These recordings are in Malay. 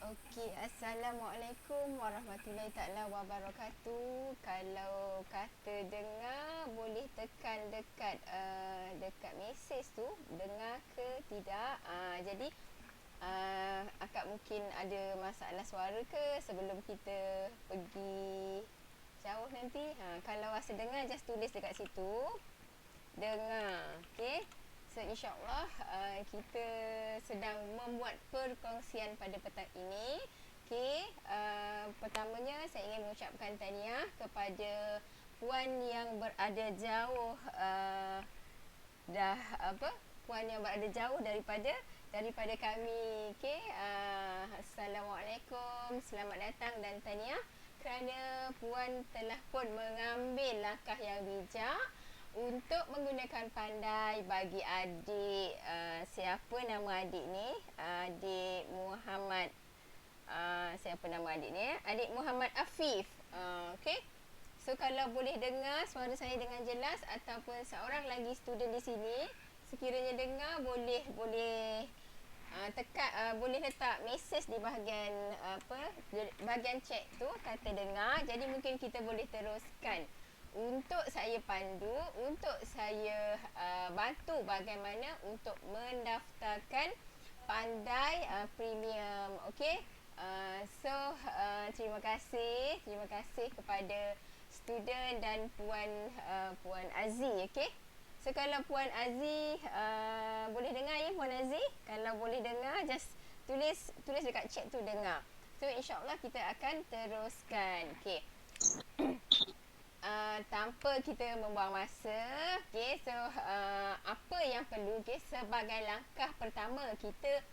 Okey, Assalamualaikum warahmatullahi taala wabarakatuh. Kalau kata dengar, boleh tekan dekat dekat mesej tu, dengar ke tidak. Jadi akak mungkin ada masalah suara ke sebelum kita pergi jauh nanti. Kalau rasa dengar, just tulis dekat situ. Dengar, okey. So insyaAllah kita sedang membuat perkongsian pada petang ini. Okey, pertamanya saya ingin mengucapkan tahniah kepada puan yang berada jauh dah apa? Puan yang berada jauh daripada kami. Okey, Assalamualaikum, selamat datang dan tahniah kerana puan telah pun mengambil langkah yang bijak untuk menggunakan pandai bagi adik siapa nama adik ni, adik Muhammad, siapa nama adik ni, adik Muhammad Afif. Okey, so kalau boleh dengar suara saya dengan jelas ataupun seorang lagi student di sini sekiranya dengar, boleh tekan, boleh letak mesej di bahagian bahagian chat tu kata dengar. Jadi mungkin kita boleh teruskan untuk saya pandu, untuk saya bantu bagaimana untuk mendaftarkan pandai premium. Okey, terima kasih kepada student dan puan Aziz. Okey, so kalau puan Aziz boleh dengar ya puan Aziz, kalau boleh dengar just tulis dekat chat tu dengar. So insyaAllah kita akan teruskan. Okey, tanpa kita membuang masa, okay, so apa yang perlu, okay, sebagai langkah pertama kita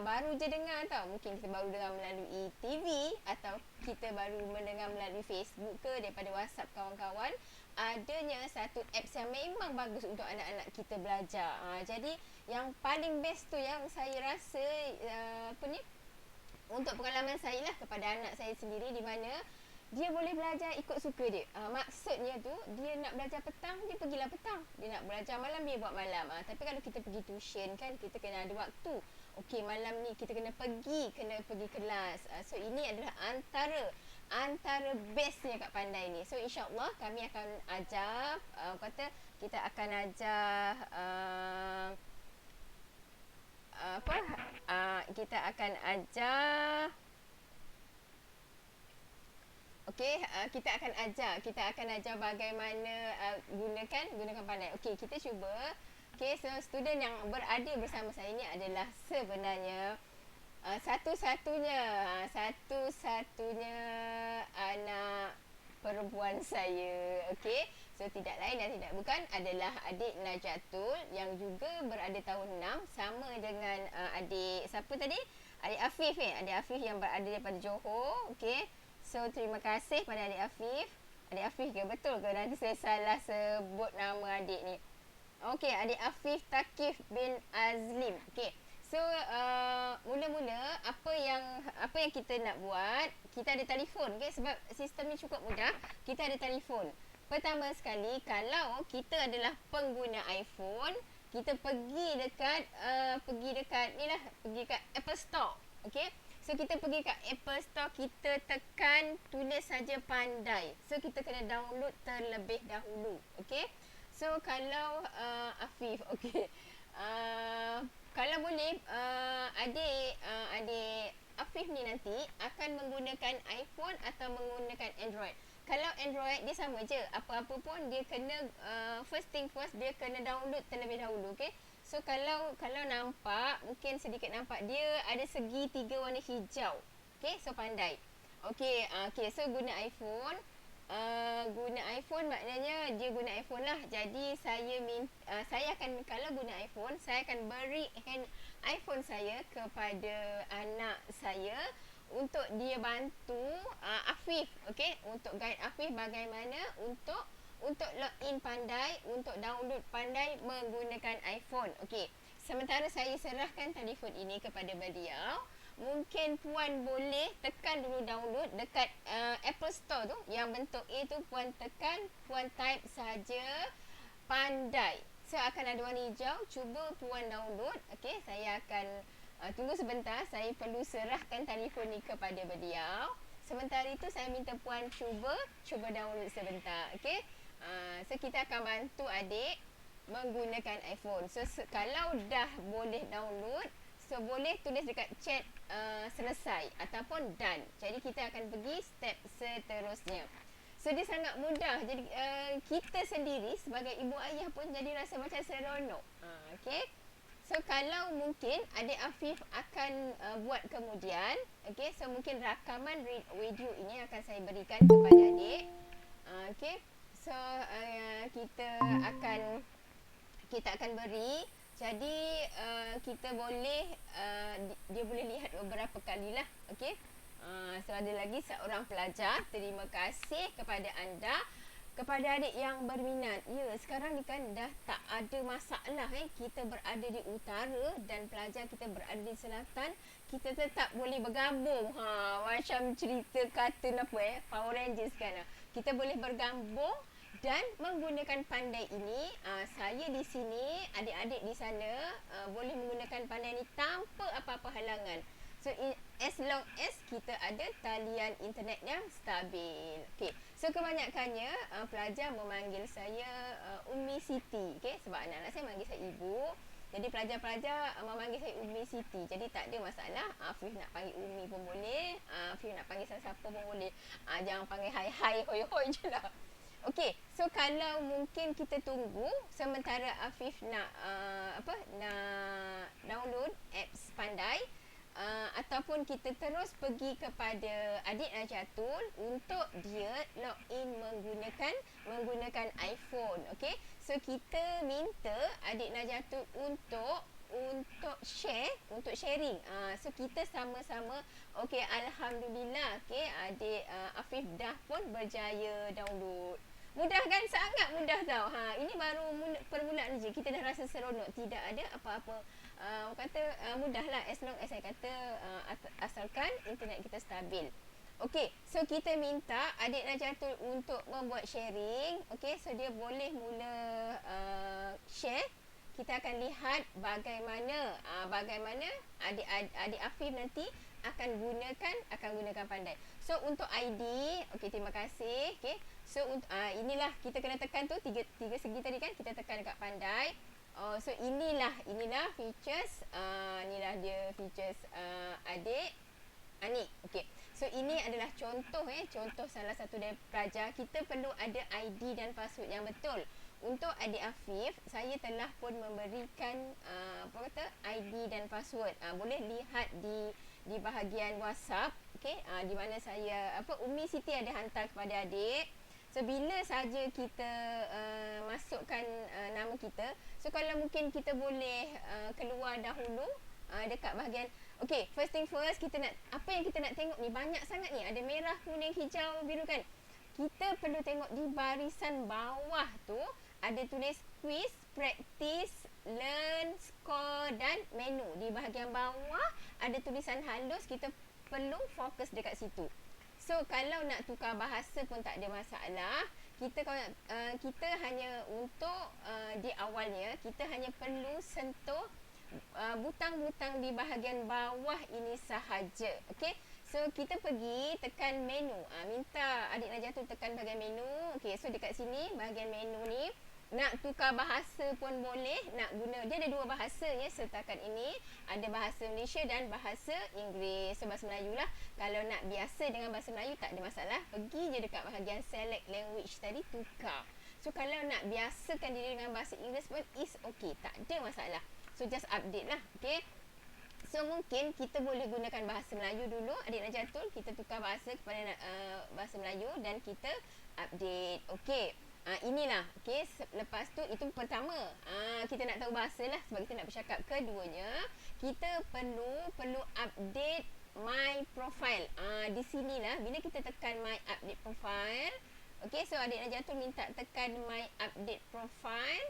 baru je dengar tau, mungkin kita baru dengar melalui TV atau kita baru mendengar melalui Facebook ke daripada WhatsApp kawan-kawan, adanya satu apps yang memang bagus untuk anak-anak kita belajar. Jadi yang paling best tu yang saya rasa untuk pengalaman saya lah kepada anak saya sendiri, di mana dia boleh belajar ikut suka dia. Maksudnya tu, dia nak belajar petang, dia pergilah petang. Dia nak belajar malam, dia buat malam. Tapi kalau kita pergi tuition kan, kita kena ada waktu. Okey, malam ni kita kena pergi kelas. So ini adalah antara bestnya kat pandai ni. So insyaAllah kami akan ajar, kita akan ajar kita akan ajar. Okey, kita akan ajar bagaimana gunakan pandai. Okey, kita cuba. Okey, so student yang berada bersama saya ni adalah sebenarnya satu-satunya anak perempuan saya. Okey, so tidak lain dan tidak bukan adalah adik Najatul yang juga berada tahun 6 sama dengan adik siapa tadi? Adik Afif Adik Afif yang berada daripada Johor. Okey, so terima kasih pada adik Afif. Adik Afif ke? Betul ke nanti saya salah sebut nama adik ni? Okey, adik Afif Takif bin Azlim. Okey, so mula-mula apa yang kita nak buat, kita ada telefon. Okey, sebab sistem ni cukup mudah. Kita ada telefon. Pertama sekali, kalau kita adalah pengguna iPhone, kita pergi dekat Apple Store. Okey, so kita pergi kat Apple Store, kita tekan tulis saja pandai. So kita kena download terlebih dahulu. Okey, so kalau Afif, okey, kalau boleh adik Afif ni nanti akan menggunakan iPhone atau menggunakan Android. Kalau Android dia sama je, apa-apa pun dia kena first thing first, dia kena download terlebih dahulu. Okey, so kalau nampak, mungkin sedikit nampak dia ada segitiga warna hijau. Okey, so pandai. Okey, so guna iPhone. Guna iPhone maknanya dia guna iPhone lah. Jadi saya akan, kalau guna iPhone, saya akan beri iPhone saya kepada anak saya untuk dia bantu Afif. Okey, untuk guide Afif bagaimana untuk login pandai, untuk download pandai menggunakan iPhone. Okey, sementara saya serahkan telefon ini kepada beliau, mungkin puan boleh tekan dulu download dekat Apple Store tu, yang bentuk A tu puan tekan, puan type saja pandai. So akan ada warna hijau, cuba puan download. Okey, saya akan Tunggu sebentar, saya perlu serahkan telefon ni kepada beliau. Sementara itu saya minta puan cuba download sebentar. Okey. So kita akan bantu adik menggunakan iPhone. So kalau dah boleh download, so boleh tulis dekat chat selesai ataupun done. Jadi kita akan pergi step seterusnya. So dia sangat mudah. Jadi kita sendiri sebagai ibu ayah pun jadi rasa macam seronok. Okey. So kalau mungkin adik Afif akan buat kemudian, okey, so mungkin rakaman video ini akan saya berikan kepada adik. Okey. So kita akan beri. Jadi kita boleh dia boleh lihat beberapa kalilah, okey. So ada lagi seorang pelajar, terima kasih kepada anda. Kepada adik yang berminat, ya sekarang ni kan dah tak ada masalah kita berada di utara dan pelajar kita berada di selatan, kita tetap boleh bergabung. Macam cerita kartun apa Power Rangers kan. Kita boleh bergabung dan menggunakan pandai ini. Saya di sini, adik-adik di sana boleh menggunakan pandai ini tanpa apa-apa halangan. So as long as kita ada talian internet yang stabil. Okay. So kebanyakannya pelajar memanggil saya Ummi Siti. Okay. Sebab anak-anak saya manggil saya ibu. Jadi pelajar-pelajar memanggil saya Ummi Siti. Jadi tak ada masalah. Afif nak panggil Ummi pun boleh. Afif nak panggil siapa pun boleh. Jangan panggil hai-hai, hoi-hoi je lah. Okey, so kalau mungkin kita tunggu sementara Afif nak nak download apps pandai. Ataupun kita terus pergi kepada adik Najatul untuk dia login menggunakan iPhone. Okey. So kita minta adik Najatul untuk sharing. So kita sama-sama okey, alhamdulillah. Okey, adik Afif dah pun berjaya download. Mudah kan? Sangat mudah tau. Ini baru permulaan je. Kita dah rasa seronok. Tidak ada apa-apa. Mudahlah as long as saya kata asalkan internet kita stabil. Okey, so kita minta adik Najatul untuk membuat sharing. Okey, so dia boleh mula share. Kita akan lihat bagaimana adik Afif nanti akan gunakan pandai. So untuk ID, okey, terima kasih. Okey. So inilah kita kena tekan tu tiga segi tadi kan, kita tekan dekat pandai. So inilah features, inilah dia features adik Anik. Okey. So ini adalah contoh salah satu dari pelajar. Kita perlu ada ID dan password yang betul. Untuk adik Afif, saya telah pun memberikan ID dan password. Boleh lihat di bahagian WhatsApp, okey, di mana saya Ummi Siti ada hantar kepada adik. So bila saja kita masukkan nama kita, so kalau mungkin kita boleh keluar dahulu dekat bahagian, okey, first thing first, kita nak apa yang kita nak tengok ni, banyak sangat ni, ada merah, kuning, hijau, biru kan. Kita perlu tengok di barisan bawah tu ada tulis quiz, practice, learn, score dan menu. Di bahagian bawah ada tulisan halus, kita perlu fokus dekat situ. So kalau nak tukar bahasa pun tak ada masalah. Kita hanya untuk di awalnya kita hanya perlu sentuh butang-butang di bahagian bawah ini sahaja. Okey. So kita pergi tekan menu. Minta adik Najatul tekan bahagian menu. Okey, so dekat sini bahagian menu ni nak tukar bahasa pun boleh, nak guna, dia ada dua bahasa ya setakat ini, ada bahasa Malaysia dan bahasa Inggeris. So bahasa Melayu lah. Kalau nak biasa dengan bahasa Melayu tak ada masalah, pergi je dekat bahagian select language tadi, tukar. So kalau nak biasakan diri dengan bahasa Inggeris pun is okay, tak ada masalah. So just update lah. Okay. So mungkin kita boleh gunakan bahasa Melayu dulu, adik Najatul, kita tukar bahasa kepada bahasa Melayu dan kita update. Okay. Inilah, okey, lepas tu itu pertama, kita nak tahu bahasa lah sebab kita nak bercakap. Keduanya, kita perlu update my profile. Di sinilah bila kita tekan my update profile. Okey, so adik Najatul minta tekan my update profile.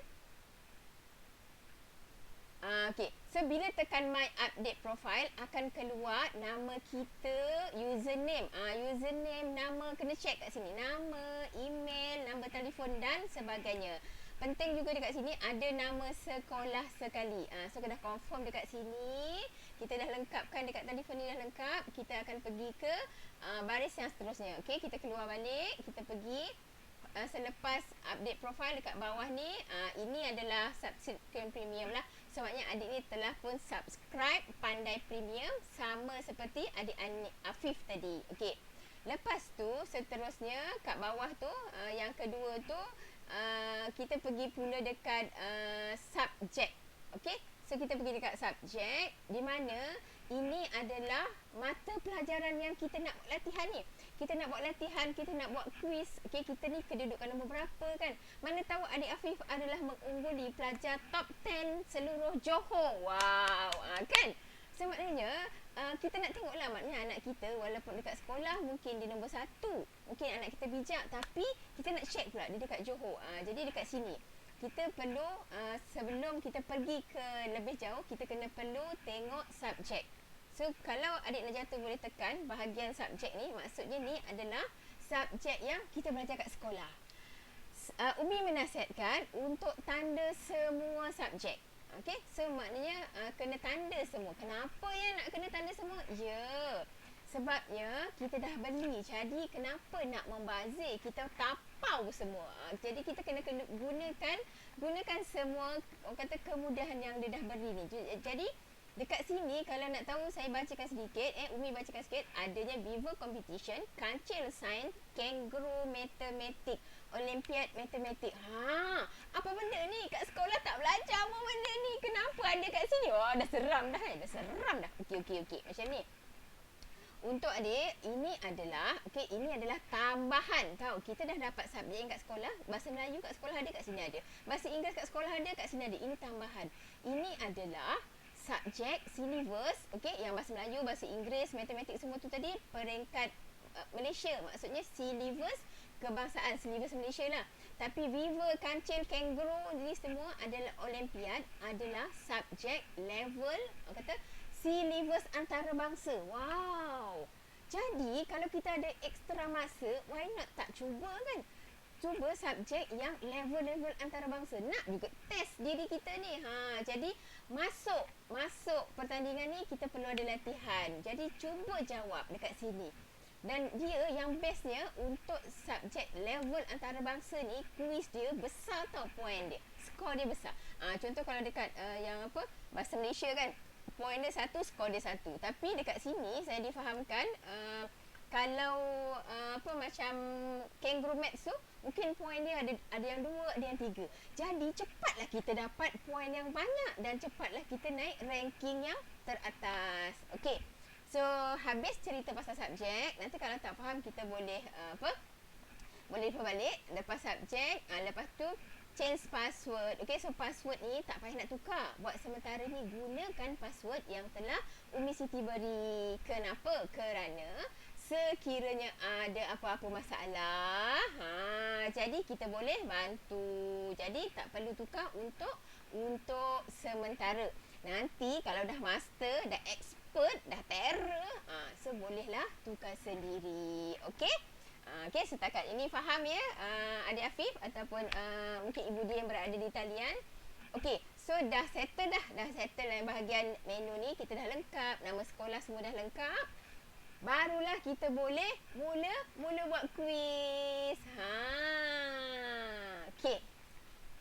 Okey, so bila tekan my update profile akan keluar nama kita, username. Username, nama kena check kat sini. Nama, email, nombor telefon dan sebagainya. Penting juga dekat sini ada nama sekolah sekali. So kena confirm dekat sini. Kita dah lengkapkan dekat telefon ni, dah lengkap. Kita akan pergi ke baris yang seterusnya. Okey, kita keluar balik, kita pergi selepas update profile dekat bawah ni, ini adalah subscription premium lah. Sebabnya adik ni telah pun subscribe Pandai Premium sama seperti adik Afif tadi. Okey. Lepas tu seterusnya kat bawah tu, yang kedua tu, kita pergi pula dekat subjek. Okey. So kita pergi dekat subjek, di mana ini adalah mata pelajaran yang kita nak buat latihan ni. Kita nak buat latihan, kita nak buat quiz. Okey, kita ni kedudukan nombor berapa kan? Mana tahu adik Afif adalah mengungguli pelajar top 10 seluruh Johor. Wow, kan? So maknanya kita nak tengoklah, maknanya anak kita walaupun dekat sekolah mungkin dia nombor 1. Mungkin anak kita bijak, tapi kita nak check pula dia dekat Johor. Jadi dekat sini kita perlu, sebelum kita pergi ke lebih jauh, kita kena perlu tengok subjek. So kalau adik Najatun boleh tekan bahagian subjek ni, maksudnya ni adalah subjek yang kita belajar kat sekolah. Umi menasihatkan untuk tanda semua subjek. Okey, so maknanya kena tanda semua. Kenapa ya nak kena tanda semua? Ya, sebabnya kita dah beli. Jadi kenapa nak membazir? Kita tapau semua. Jadi kita kena gunakan semua, orang kata, kemudahan yang dia dah beri ni. Jadi dekat sini kalau nak tahu, saya bacakan sedikit, Umi bacakan sikit. Adanya Beaver Competition, Kancil Sains, Kangaroo Matematik, Olimpiad Matematik. Apa benda ni? Kat sekolah tak belajar apa benda ni. Kenapa ada kat sini? Oh, dah seram dah. Dah seram dah. Okey. Macam ni. Untuk adik, ini adalah tambahan. Tahu, kita dah dapat subjek yang kat sekolah. Bahasa Melayu kat sekolah ada, kat sini ada. Bahasa Inggeris kat sekolah ada, kat sini ada. Ini tambahan. Ini adalah subjek syllabus, okey, yang bahasa Melayu, bahasa Inggeris, matematik semua tu tadi peringkat Malaysia. Maksudnya syllabus kebangsaan, syllabus Malaysia lah. Tapi Beaver, Kancil, Kangaroo ni semua adalah Olimpiad, adalah subjek level, orang kata, syllabus antarabangsa. Wow. Jadi kalau kita ada ekstra masa, why not tak cuba kan? Cuba subjek yang level-level antarabangsa. Nak juga test diri kita ni. Jadi masuk pertandingan ni kita perlu ada latihan. Jadi cuba jawab dekat sini. Dan dia yang bestnya untuk subjek level antarabangsa ni, kuis dia besar tau, poin dia. Skor dia besar. Contoh kalau dekat yang apa, bahasa Malaysia kan, poin dia 1, skor dia 1. Tapi dekat sini saya difahamkan kalau macam Kangaroo Maths tu, mungkin poin dia ada yang 2, ada yang 3. Jadi cepatlah kita dapat poin yang banyak dan cepatlah kita naik ranking yang teratas. Okey. So habis cerita pasal subjek. Nanti kalau tak faham kita boleh boleh balik lepas subjek. Lepas tu change password. Okey, so password ni tak payah nak tukar. Buat sementara ni gunakan password yang telah Umi Siti beri. Kenapa? Kerana sekiranya ada apa-apa masalah, jadi kita boleh bantu. Jadi tak perlu tukar untuk sementara. Nanti kalau dah master, dah expert, dah terror, so bolehlah tukar sendiri. Okey? Okey, setakat ini faham ya, adik Afif ataupun mungkin ibu dia yang berada di talian. Okey, so dah settle dalam bahagian menu ni, kita dah lengkap, nama sekolah semua dah lengkap. Barulah kita boleh mula buat kuis. Okey.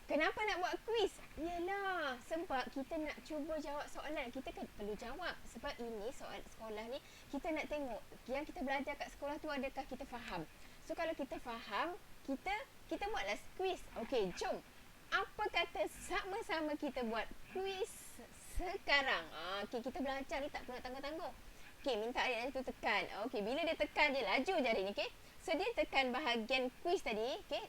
Kenapa nak buat kuis? Yalah, sebab kita nak cuba jawab soalan. Kita kan perlu jawab. Sebab ini soalan sekolah ni, kita nak tengok yang kita belajar kat sekolah tu adakah kita faham. So kalau kita faham, kita buatlah kuis. Okey, jom. Apa kata sama-sama kita buat kuis sekarang? Okey, kita belajar ni tak perlu tangguh-tangguh. Okey, minta adik tu tekan. Okey, bila dia tekan, dia laju jari ni, okey. So dia tekan bahagian kuis tadi, okey.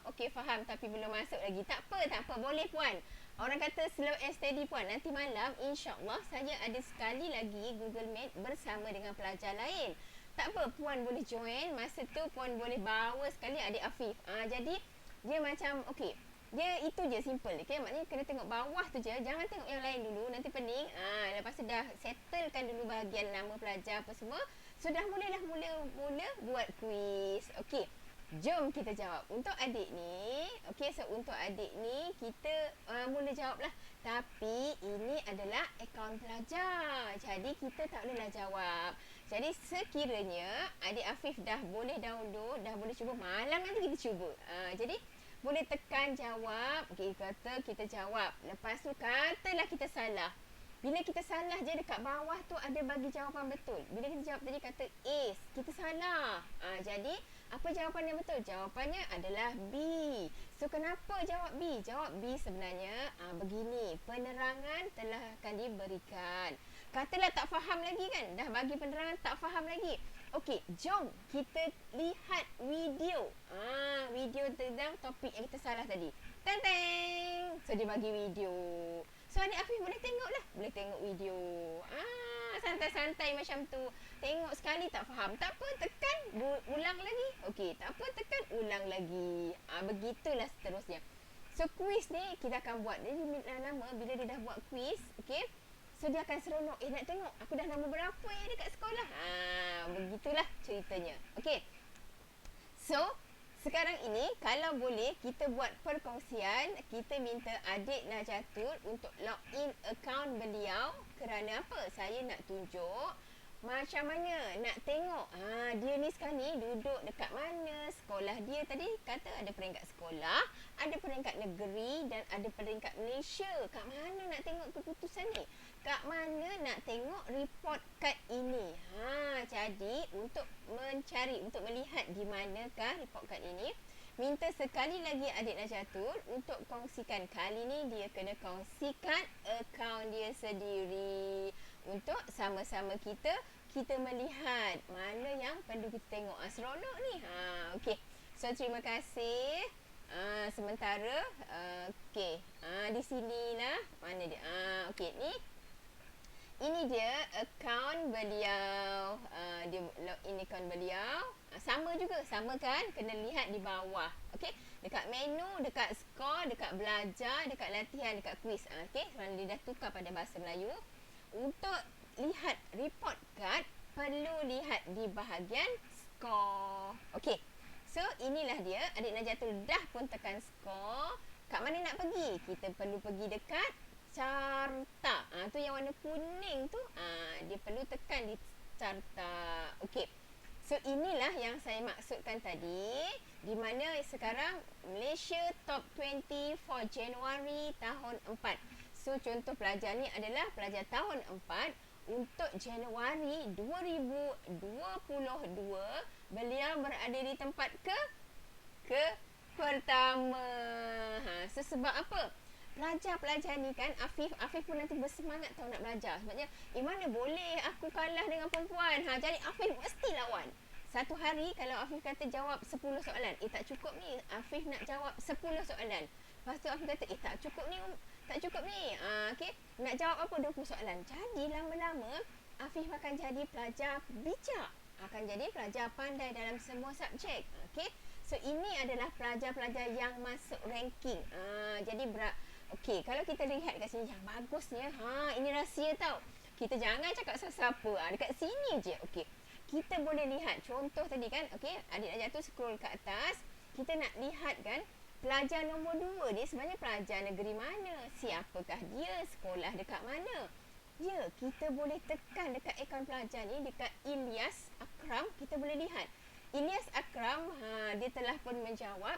Okey, faham tapi belum masuk lagi. Tak apa, boleh puan. Orang kata slow and steady puan. Nanti malam insya-Allah saya ada sekali lagi Google Meet bersama dengan pelajar lain. Tak apa, puan boleh join. Masa tu puan boleh bawa sekali adik Afif. Jadi dia macam okey. Dia itu je, simple. Okay? Maknanya kena tengok bawah tu je. Jangan tengok yang lain dulu. Nanti pening. Lepas tu dah settlekan dulu bahagian nama pelajar apa semua. So dah mula buat kuis. Okey. Jom kita jawab. Untuk adik ni, okey, so untuk adik ni kita mula jawab lah. Tapi ini adalah akaun pelajar. Jadi kita tak bolehlah jawab. Jadi sekiranya adik Afif dah boleh download, dah boleh cuba, malam nanti kita cuba. Jadi boleh tekan jawab. Okey, kata kita jawab. Lepas tu katalah kita salah. Bila kita salah je dekat bawah tu ada bagi jawapan betul. Bila kita jawab tadi kata A, kita salah. Jadi apa jawapan yang betul? Jawapannya adalah B. So kenapa jawab B? Jawab B sebenarnya begini. Penerangan telah akan diberikan. Katalah tak faham lagi kan? Dah bagi penerangan tak faham lagi. Okey, jom kita lihat video. Video tentang topik yang kita salah tadi. Teng-teng. So dia bagi video. So adik Afif boleh tengok lah. Boleh tengok video. Santai-santai macam tu. Tengok sekali tak faham. Tak apa, tekan ulang lagi. Okey, tak apa, tekan ulang lagi. Begitulah seterusnya. So quiz ni kita akan buat. Jadi lama bila dia dah buat quiz, okey. So dia akan seronok. Nak tengok aku dah nombor berapa dekat sekolah. Begitulah ceritanya. Okey. So sekarang ini kalau boleh kita buat perkongsian. Kita minta adik Najatul untuk login akaun beliau. Kerana apa? Saya nak tunjuk macam mana nak tengok dia ni sekarang ni duduk dekat mana, sekolah dia tadi kata ada peringkat sekolah, ada peringkat negeri dan ada peringkat Malaysia. Kat mana nak tengok keputusan ni? Kat mana nak tengok report card ini? Jadi untuk mencari, untuk melihat di manakah report card ini, minta sekali lagi adik Najatul untuk kongsikan. Kali ni dia kena kongsikan akaun dia sendiri untuk sama-sama kita melihat mana yang perlu kita tengok. Seronok ni. Okey. So terima kasih. Sementara okey. Di sinilah mana dia. Okey, ni ini dia akaun beliau. Dia login akaun beliau. Sama juga, sama kan? Kena lihat di bawah. Okey, dekat menu, dekat skor, dekat belajar, dekat latihan, dekat quiz. Okey, kerana dia dah tukar pada bahasa Melayu. Untuk lihat report card, perlu lihat di bahagian skor. Okey, so inilah dia. Adik Najatul dah pun tekan skor. Kat mana nak pergi? Kita perlu pergi dekat carta. Tu yang warna kuning tu. Dia perlu tekan di carta. Okey. So inilah yang saya maksudkan tadi, di mana sekarang Malaysia Top 20 for Januari tahun 4. So contoh pelajar ni adalah pelajar tahun 4 untuk Januari 2022. Beliau berada di tempat ke pertama. So sebab apa? Pelajar-pelajar ni kan, Afif pun nanti bersemangat tahu nak belajar. Sebabnya, mana boleh aku kalah dengan perempuan. Jadi Afif mesti lawan. Satu hari kalau Afif kata jawab 10 soalan, tak cukup ni. Afif nak jawab 10 soalan. Lepas tu Afif kata, tak cukup ni. Okay. Nak jawab apa 20 soalan. Jadi lama-lama Afif akan jadi pelajar bijak. Akan jadi pelajar pandai dalam semua subjek. Okay. So ini adalah pelajar-pelajar yang masuk ranking. Jadi okey, kalau kita lihat kat sini yang bagusnya, ini rahsia tau. Kita jangan cakap siapa-siapa. Dekat sini je. Okey. Kita boleh lihat contoh tadi kan. Okey, adik Najatul scroll ke atas. Kita nak lihat kan, pelajar nombor 2 ni sebenarnya pelajar negeri mana? Siapakah dia? Sekolah dekat mana? Ya, kita boleh tekan dekat akaun pelajar ni, dekat Ilyas Akram, kita boleh lihat. Ilyas Akram, dia telah pun menjawab,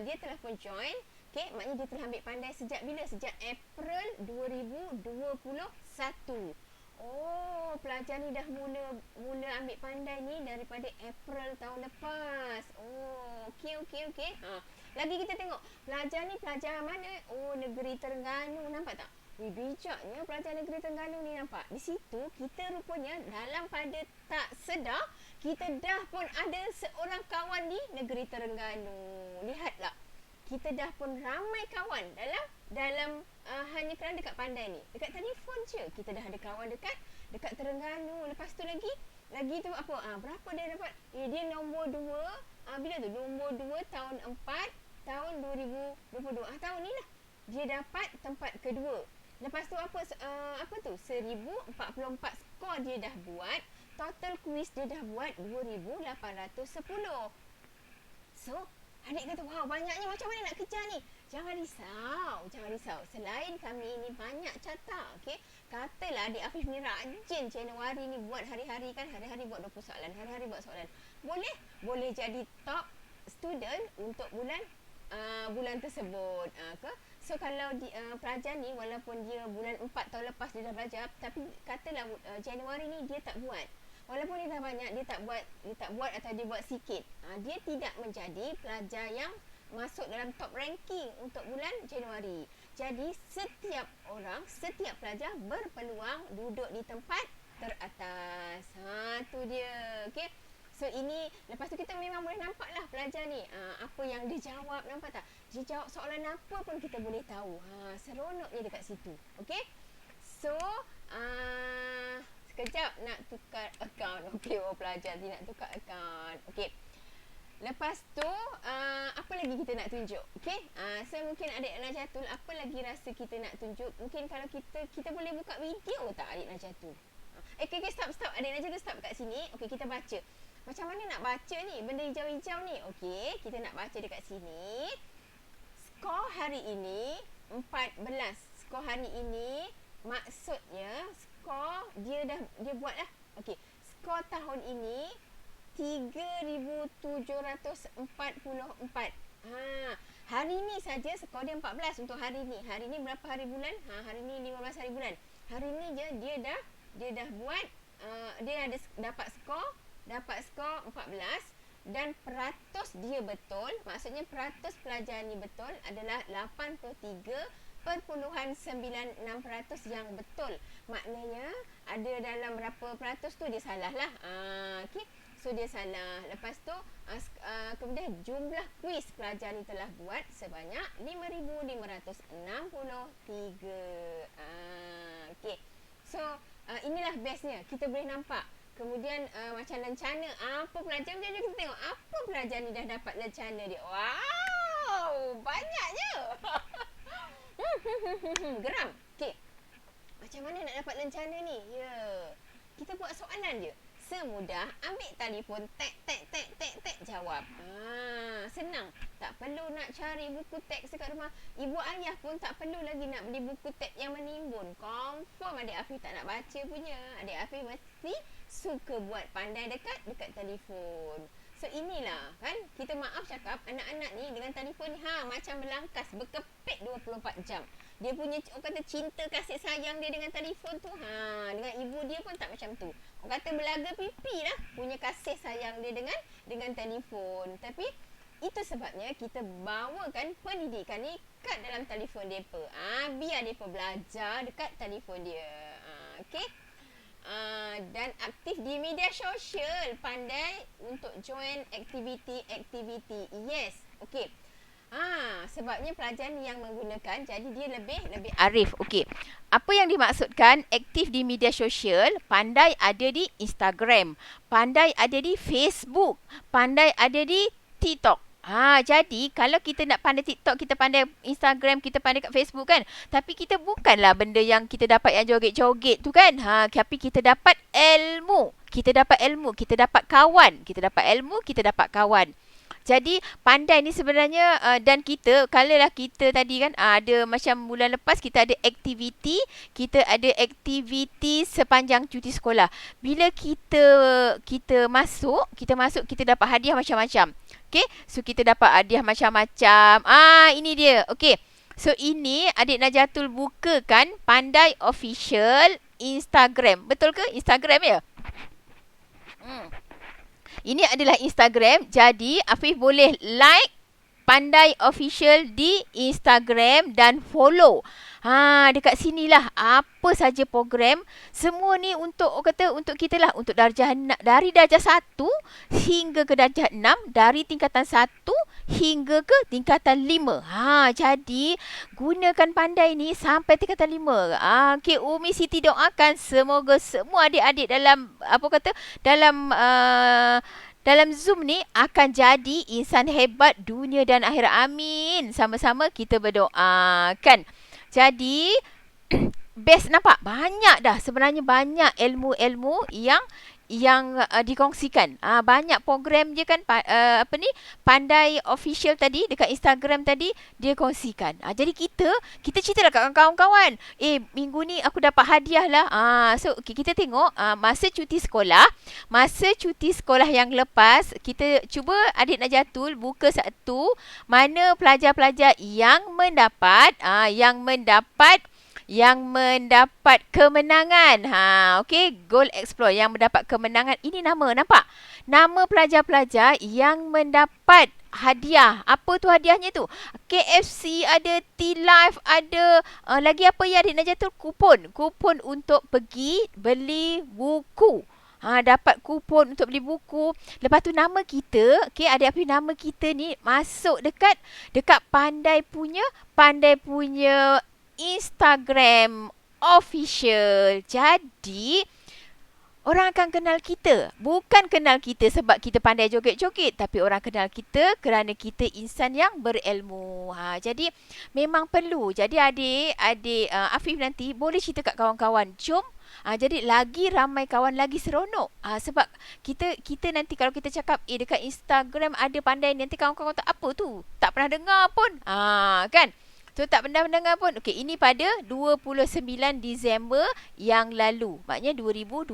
dia telah pun join. Okey, maknanya dia telah ambil pandai sejak bila? Sejak April 2021. Oh, pelajar ni dah mula ambil pandai ni daripada April tahun lepas. Oh, okey. Lagi kita tengok, pelajar ni pelajar mana? Oh, negeri Terengganu, nampak tak? Bijaknya pelajar negeri Terengganu ni, nampak. Di situ kita rupanya dalam pada tak sedar kita dah pun ada seorang kawan di negeri Terengganu. Lihatlah. Kita dah pun ramai kawan dalam hanya kerana dekat pandai ni. Dekat telefon je kita dah ada kawan dekat Terengganu. Lepas tu lagi tu apa? Berapa dia dapat? Dia nombor 2. Bila tu? Nombor 2 tahun 4 tahun 2022. Tahun ni lah. Dia dapat tempat kedua. Lepas tu apa tu? 1044 skor dia dah buat. Total quiz dia dah buat 2810. So, adik kata, wow, banyaknya, macam mana nak kejar ni? Jangan risau. Selain kami ni banyak carta, okey. Katalah adik Afif ni rajin Januari ni buat hari-hari kan, hari-hari buat 20 soalan, hari-hari buat soalan. Boleh jadi top student untuk bulan tersebut. So kalau pelajar ni walaupun dia bulan 4 tahun lepas dia dah belajar, tapi katalah Januari ni dia tak buat. Walaupun dia dah banyak, dia tak buat atau dia buat sikit. Dia tidak menjadi pelajar yang masuk dalam top ranking untuk bulan Januari. Jadi setiap pelajar berpeluang duduk di tempat teratas. Tu dia. Okey. So ini, lepas tu kita memang boleh nampak lah pelajar ni apa yang dia jawab, nampak tak? Dia jawab soalan apa pun kita boleh tahu. Seronoknya dekat situ. Okey. So sekejap nak tukar akaun. Okey, pelajar dia nak tukar akaun. Okey. Lepas tu apa lagi kita nak tunjuk? Okey. So mungkin adik Najatul, apa lagi rasa kita nak tunjuk? Mungkin kalau kita boleh buka video tak adik Najatul? Okay, stop. Adik Najatul stop kat sini. Okey, kita baca. Macam mana nak baca ni? Benda hijau-hijau ni. Okey, kita nak baca dekat sini. Skor hari ini 14. Skor hari ini maksudnya skor dia buat lah. Okey, skor tahun ini 3,744. Hari ni saja skor dia 14 untuk hari ni. Hari ni berapa hari bulan? Hari ni 15 hari bulan. Hari ni je dia dah buat dia ada dapat skor 14 dan peratus dia betul. Maksudnya peratus pelajar ni betul adalah 83.96% yang betul. Maknanya ada dalam berapa peratus tu dia salah lah. Okey. So dia salah. Lepas tu kemudian jumlah kuis pelajar ni telah buat sebanyak 5,563. Okey. So inilah bestnya. Kita boleh nampak. Kemudian macam lencana. Apa pelajar ni? Kita tengok apa pelajar ni dah dapat lencana dia. Wow, banyaknya. Geram. Okey. Macam mana nak dapat lencana ni? Kita buat soalan je. Semudah ambil telefon, tek jawab. Senang. Tak perlu nak cari buku teks dekat rumah. Ibu ayah pun tak perlu lagi nak beli buku teks yang menimbun. Confirm adik Afif tak nak baca punya. Adik Afif mesti suka buat pandai dekat telefon. So inilah kan, kita maaf cakap anak-anak ni dengan telefon ni macam melangkas, berkepit 24 jam. Dia punya orang kata cinta kasih sayang dia dengan telefon tu dengan ibu dia pun tak macam tu. Orang kata belaga pipi lah punya kasih sayang dia dengan telefon. Tapi itu sebabnya kita bawakan pendidikan ni kat dalam telefon depa. Biar depa belajar dekat telefon dia. Okey. Dan aktif di media sosial, pandai untuk join aktiviti. Yes. Okey. Sebabnya pelajar ni yang menggunakan, jadi dia lebih arif. Okey. Apa yang dimaksudkan aktif di media sosial? Pandai ada di Instagram, pandai ada di Facebook, pandai ada di TikTok. Jadi kalau kita nak pandai TikTok, kita pandai Instagram, kita pandai kat Facebook kan. Tapi kita bukanlah benda yang kita dapat yang joget-joget tu kan. Tapi kita dapat ilmu. Kita dapat kawan. Kita dapat ilmu, kita dapat kawan. Jadi pandai ni sebenarnya dan kita, kalalah kita tadi kan ada macam bulan lepas kita ada aktiviti, sepanjang cuti sekolah. Bila kita masuk kita dapat hadiah macam-macam. Okey, so kita dapat hadiah macam-macam. Ini dia. Okey. So ini adik Najatul bukakan Pandai Official Instagram. Betul ke Instagram ya? Ini adalah Instagram. Jadi Afif boleh like Pandai Official di Instagram dan follow. Dekat sinilah apa saja program. Semua ni untuk kita lah. Untuk dari darjah 1 hingga ke darjah 6. Dari tingkatan 1 hingga ke tingkatan 5. Jadi gunakan Pandai ni sampai tingkatan 5. Okay, Umi Siti doakan semoga semua adik-adik dalam Zoom ni akan jadi insan hebat dunia dan akhirat. Amin. Sama-sama kita berdoakan. Jadi best, nampak? Banyak dah. Sebenarnya banyak ilmu-ilmu yang yang dikongsikan. Banyak program je kan, Pandai Official tadi dekat Instagram tadi dia kongsikan. Jadi kita ceritalah kat kawan-kawan. Minggu ni aku dapat hadiah lah. So okay, kita tengok masa cuti sekolah yang lepas, kita cuba adik Najatul buka satu mana pelajar-pelajar yang mendapat kemenangan. Okey, Goal Explore yang mendapat kemenangan. Ini nama, nampak? Nama pelajar-pelajar yang mendapat hadiah. Apa tu hadiahnya tu? KFC ada, T-Life ada, lagi apa ya adik Najatul? Kupon untuk pergi beli buku. Dapat kupon untuk beli buku. Lepas tu nama kita, okey, adik nama kita ni masuk dekat Pandai punya Instagram official. Jadi orang akan kenal kita. Bukan kenal kita sebab kita pandai joget-joget, tapi orang kenal kita kerana kita insan yang berilmu. Jadi memang perlu. Jadi adik Afif nanti boleh cerita kat kawan-kawan. Jom. Jadi lagi ramai kawan, lagi seronok. Sebab kita nanti kalau kita cakap dekat Instagram ada pandai, nanti kawan-kawan tak apa tu, tak pernah dengar pun. Kan? So tak pernah mendengar pun. Okey, ini pada 29 Disember yang lalu. Maknanya 2021.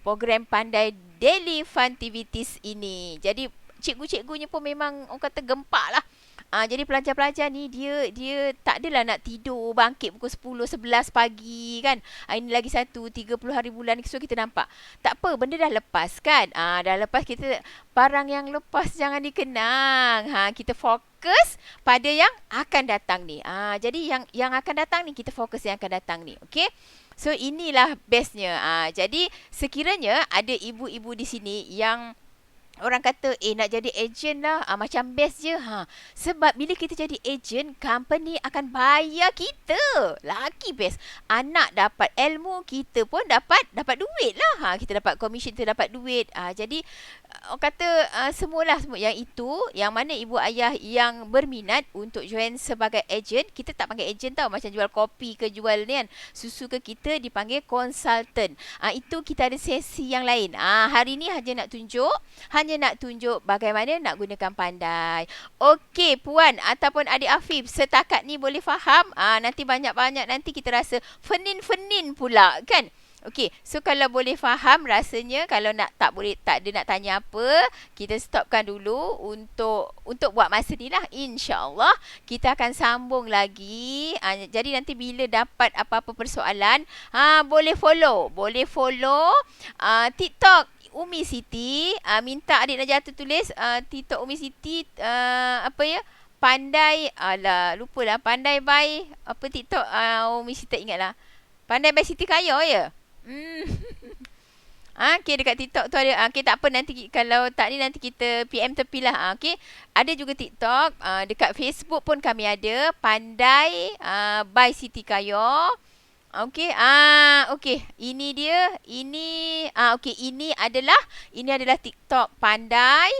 Program Pandai Daily Funtivities ini. Jadi cikgu-cikgunya pun memang orang kata gempak lah. Jadi pelajar-pelajar ni dia tak adalah nak tidur bangkit pukul 10 11 pagi kan. Ini lagi satu 30 hari bulan so kita nampak. Tak apa, benda dah lepas kan. Dah lepas, kita barang yang lepas jangan dikenang. Kita fokus pada yang akan datang ni. Jadi yang akan datang ni kita fokus yang akan datang ni. Okey? So inilah bestnya. Jadi sekiranya ada ibu-ibu di sini yang orang kata nak jadi ejen lah, macam best je. Sebab bila kita jadi ejen, company akan bayar kita. Lagi best. Anak dapat ilmu, kita pun dapat duit lah. Kita dapat komisen, kita dapat duit. Jadi orang kata semua yang itu, yang mana ibu ayah yang berminat untuk join sebagai ejen, kita tak panggil ejen tau, macam jual kopi ke jual ni kan, susu ke, kita dipanggil konsultan. Itu kita ada sesi yang lain. Hari ni hanya nak tunjuk bagaimana nak gunakan Pandai. Okey, Puan ataupun adik Afif, setakat ni boleh faham? Nanti banyak-banyak nanti kita rasa fenin-fenin pula kan? Okey, so kalau boleh faham rasanya, kalau tak ada nak tanya apa, kita stopkan dulu untuk buat masa ni lah. InsyaAllah kita akan sambung lagi. Jadi nanti bila dapat apa-apa persoalan, boleh follow TikTok Umi Siti. Minta adik Najatul tulis TikTok Umi Siti, Pandai, lupalah, Pandai by apa TikTok Umi Siti, tak ingat lah. Pandai by Siti Kaya ya. Okay, dekat TikTok tu ada. Okay, tak apa, nanti kalau tak ni nanti kita PM tepi lah. Okay, ada juga TikTok. Dekat Facebook pun kami ada Pandai by Siti Kaya. Okey, okey. Ini dia. Okey, ini adalah TikTok Pandai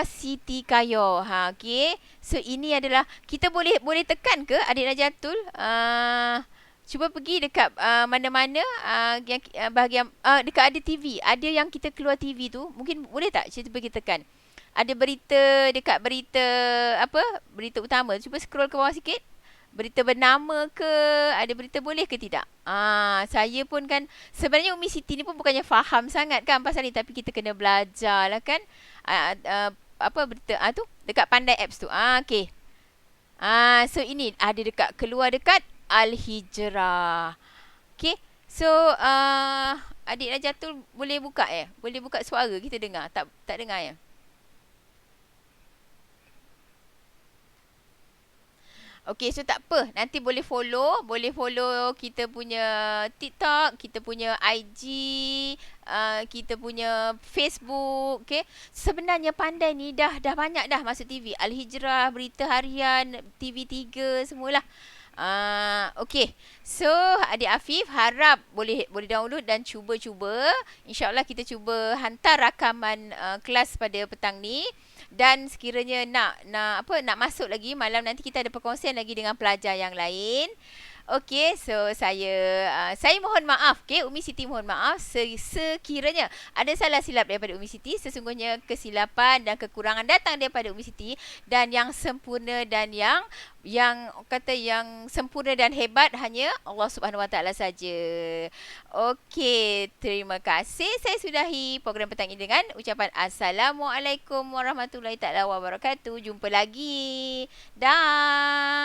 _Siti Kaya. Okey. So ini adalah, kita boleh tekan ke adik Najatul? Cuba pergi dekat mana-mana yang bahagian dekat ada TV. Ada yang kita keluar TV tu. Mungkin boleh tak kita pergi tekan? Ada berita dekat berita utama. Cuba scroll ke bawah sikit. Berita bernama ke, ada berita boleh ke tidak? Saya pun kan sebenarnya Umi Siti ni pun bukannya faham sangat kan pasal ni, tapi kita kena belajar lah kan. Berita tu dekat Pandai Apps tu. Okey. So ini ada keluar dekat Al-Hijrah. Okey. So adik Najatul boleh buka boleh buka suara kita dengar. Tak dengar ya? Okey, so tak apa. Nanti boleh follow kita punya TikTok, kita punya IG, kita punya Facebook. Okey. Sebenarnya Pandai ni dah banyak dah masuk TV. Al-Hijrah, Berita Harian, TV3 semualah. Okey. So adik Afif harap boleh download dan cuba-cuba. InsyaAllah kita cuba hantar rakaman kelas pada petang ni. Dan sekiranya nak masuk lagi malam nanti, kita ada perkongsian lagi dengan pelajar yang lain. Okey, so saya mohon maaf, okey, Umi Siti mohon maaf sekiranya ada salah silap daripada Umi Siti. Sesungguhnya kesilapan dan kekurangan datang daripada Umi Siti, dan yang sempurna dan yang sempurna dan hebat hanya Allah Subhanahu Wa Taala saja. Okey, terima kasih. Saya sudahi program petang ini dengan ucapan Assalamualaikum warahmatullahi taala wabarakatuh. Jumpa lagi. Dah.